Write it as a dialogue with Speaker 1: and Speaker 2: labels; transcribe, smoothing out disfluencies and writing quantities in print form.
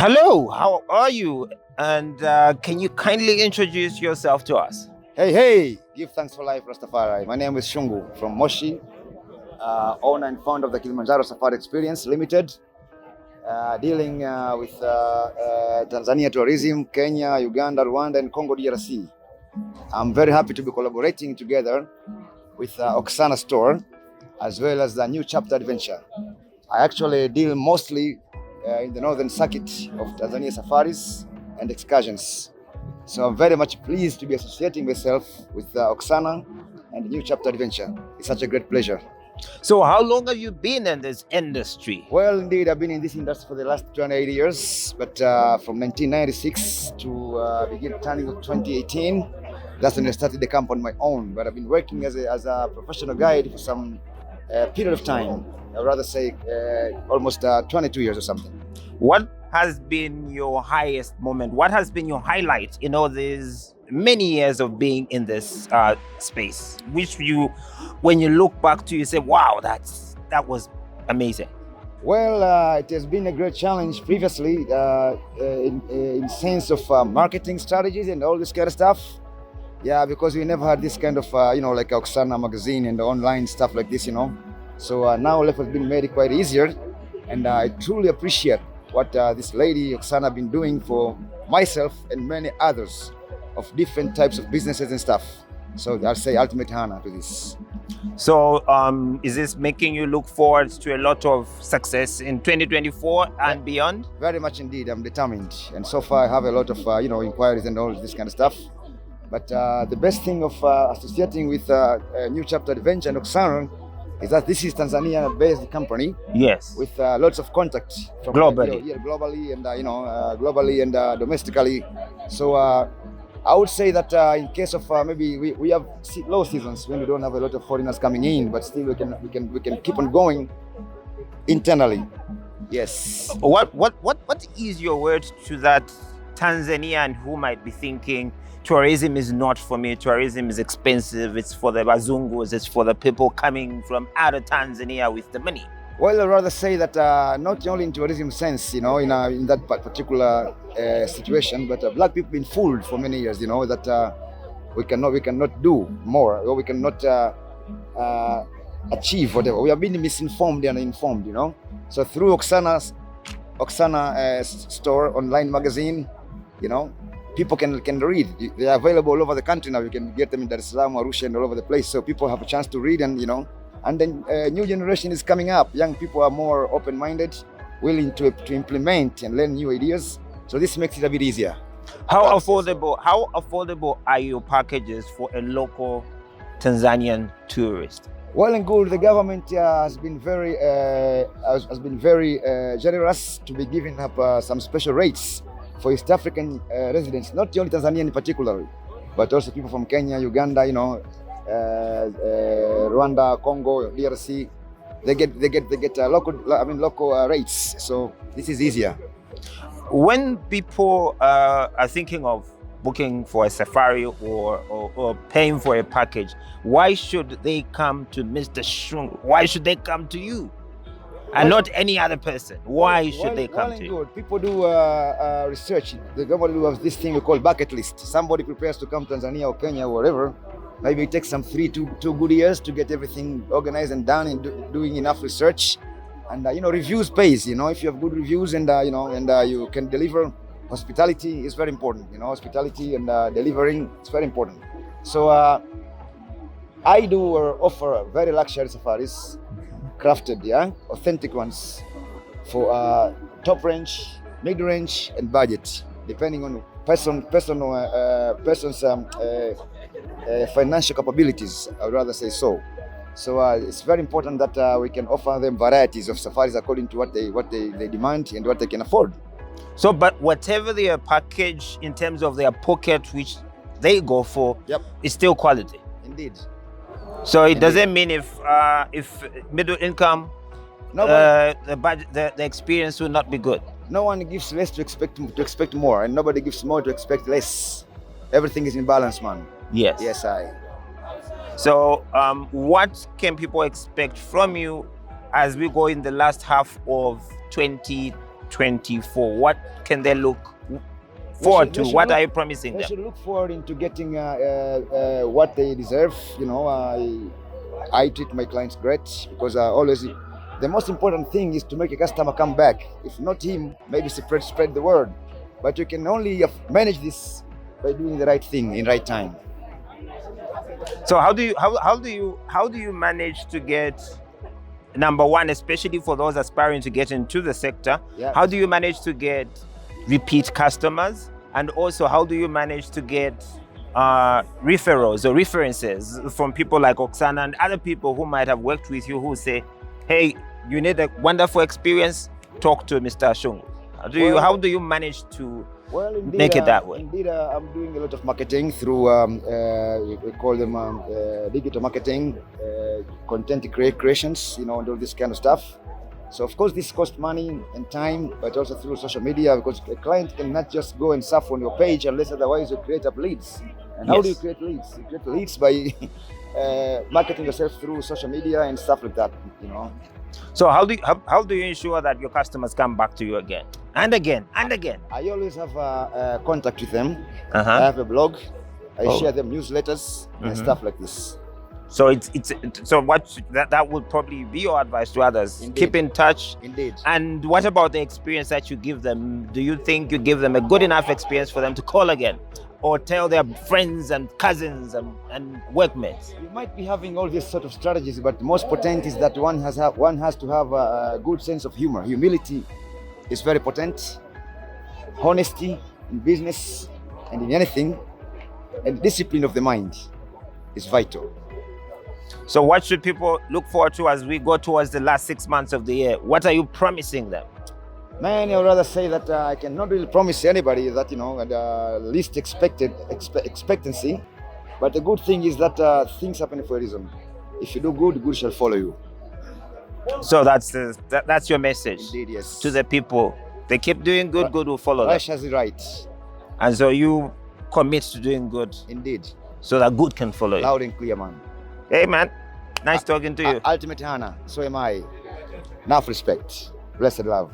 Speaker 1: Hello, how are you? And can you kindly introduce yourself to us?
Speaker 2: Hey, give thanks for life, Rastafari. My name is Shungu from Moshi, owner and founder of the Kilimanjaro Safari Experience Limited, dealing with Tanzania tourism, Kenya, Uganda, Rwanda, and Congo DRC. I'm very happy to be collaborating together with Oksana Store, as well as the New Chapter Adventure. I actually deal mostly in the northern circuit of Tanzania safaris and excursions. So I'm very much pleased to be associating myself with Oksana and the New Chapter Adventure. It's such a great pleasure.
Speaker 1: So how long have you been in this industry?
Speaker 2: Well, indeed, I've been in this industry for the last 28 years, but from 1996 to begin turning of 2018, that's when I started the camp on my own. But I've been working as a professional guide for some period of time. I'd rather say almost 22 years or something.
Speaker 1: What has been your highest moment? What has been your highlight in all these many years of being in this space? Which when you look back to, you say, wow, that was amazing.
Speaker 2: Well, it has been a great challenge previously in sense of marketing strategies and all this kind of stuff. Yeah, because we never had this kind of, like Oksana magazine and online stuff like this, So now life has been made quite easier, and I truly appreciate what this lady Oksana has been doing for myself and many others of different types of businesses and stuff. So I'll say ultimate honor to this.
Speaker 1: So is this making you look forward to a lot of success in 2024 and beyond?
Speaker 2: Very much indeed. I'm determined, and so far I have a lot of inquiries and all this kind of stuff. But the best thing of associating with New Chapter Adventure and Oksana is that this is Tanzania-based company.
Speaker 1: Yes.
Speaker 2: With lots of contact from
Speaker 1: globally.
Speaker 2: Globally and globally and domestically. So I would say that in case of maybe we have low seasons when we don't have a lot of foreigners coming in, but still we can keep on going internally. Yes.
Speaker 1: What is your word to that Tanzanian who might be thinking, tourism is not for me, tourism is expensive, it's for the bazungus, it's for the people coming from out of Tanzania with the money?
Speaker 2: Well, I'd rather say that not only in tourism sense, in that particular situation, but black people have been fooled for many years, that we cannot do more, or we cannot achieve whatever. We have been misinformed and informed, So through Oksana store, online magazine, people can read. They are available all over the country now. You can get them in Dar es Salaam, Arusha, and all over the place. So people have a chance to read, and and then new generation is coming up. Young people are more open-minded, willing to implement and learn new ideas. So this makes it a bit easier.
Speaker 1: How affordable are your packages for a local Tanzanian tourist?
Speaker 2: Well and good. The government has been very generous to be giving up some special rates for East African residents, not only Tanzania in particular, but also people from Kenya, Uganda, Rwanda, Congo, DRC. They get local rates. So this is easier.
Speaker 1: When people are thinking of booking for a safari or paying for a package, why should they come to Mr. Shungu? Why should they come to you? And not any other person. Why should they come to you?
Speaker 2: Good. People do research. The government does this thing we call bucket list. Somebody prepares to come to Tanzania or Kenya or wherever. Maybe it takes some 2 good years to get everything organized and done and doing enough research. And reviews pays. If you have good reviews and you can deliver, hospitality is very important. Hospitality and delivering is very important. So I do offer very luxury safaris. Crafted, authentic ones for top range, mid range, and budget, depending on person's financial capabilities. I would rather say so. So it's very important that we can offer them varieties of safaris according to what they demand and what they can afford.
Speaker 1: So, but whatever their package in terms of their pocket, which they go for, is still quality.
Speaker 2: Indeed.
Speaker 1: So it doesn't mean if middle income, the experience will not be good.
Speaker 2: No one gives less to expect more, and nobody gives more to expect less. Everything is in balance, man.
Speaker 1: Yes.
Speaker 2: Yes,
Speaker 1: So what can people expect from you as we go in the last half of 2024? 2024? What can they look forward to? What are you promising
Speaker 2: they
Speaker 1: them?
Speaker 2: should look forward into getting what they deserve. You know, I treat my clients great because always the most important thing is to make a customer come back. If not him, maybe spread the word. But you can only manage this by doing the right thing in right time.
Speaker 1: So how do you manage to get, number one, especially for those aspiring to get into the sector,
Speaker 2: Yeah.
Speaker 1: how do you manage to get repeat customers? And also, how do you manage to get referrals or references from people like Oksana and other people who might have worked with you who say, hey, you need a wonderful experience, talk to Mr. Shungu. How do you manage to make it that way?
Speaker 2: Indeed, I'm doing a lot of marketing through, we call them digital marketing, content creations, you know, and all this kind of stuff. So of course this costs money and time, but also through social media, because a client cannot just go and surf on your page unless otherwise you create up leads. And how do you create leads? You create leads by marketing yourself through social media and stuff like that, you know.
Speaker 1: So how do you ensure that your customers come back to you again and again and again?
Speaker 2: I always have contact with them.
Speaker 1: Uh-huh.
Speaker 2: I have a blog. I share them newsletters and stuff like this.
Speaker 1: So that would probably be your advice to others.
Speaker 2: Indeed.
Speaker 1: Keep in touch.
Speaker 2: Indeed.
Speaker 1: And what about the experience that you give them? Do you think you give them a good enough experience for them to call again, or tell their friends and cousins and workmates?
Speaker 2: You might be having all these sort of strategies, but the most potent is that one has to have a good sense of humor. Humility is very potent. Honesty in business and in anything, and discipline of the mind is vital.
Speaker 1: So what should people look forward to as we go towards the last 6 months of the year? What are you promising them?
Speaker 2: Man, I would rather say that I cannot really promise anybody that, you know, the least expectancy. But the good thing is that things happen for a reason. If you do good, good shall follow you.
Speaker 1: So that's your message.
Speaker 2: Indeed, yes.
Speaker 1: To the people. They keep doing good, good will follow them.
Speaker 2: Lush has it right.
Speaker 1: And so you commit to doing good.
Speaker 2: Indeed.
Speaker 1: So that good can follow you.
Speaker 2: Loud and clear, man.
Speaker 1: Hey, man. Nice talking to you.
Speaker 2: Ultimate Hana. So am I. Enough respect. Blessed love.